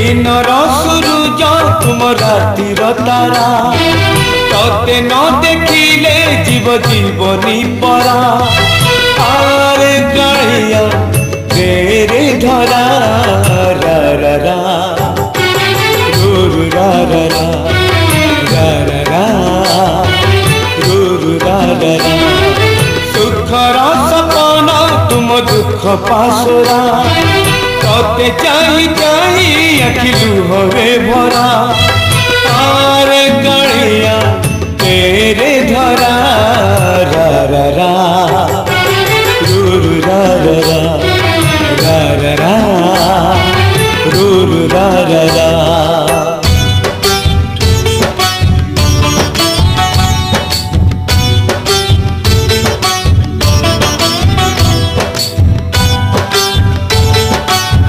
दिनर सूरज तुम रातिर तारा तते न देखिले जीव जीवनी परा आरे कालिया तेरे धरा रा रा रा गुरु रा रा रा रा रा रा गुरु रा रा रा सुखर सपन तुम दुख पासुरा तते चाही चाही आखि लुहरे भरा आरे कालिया तेरे धरा रा रा रा गुरु रा रा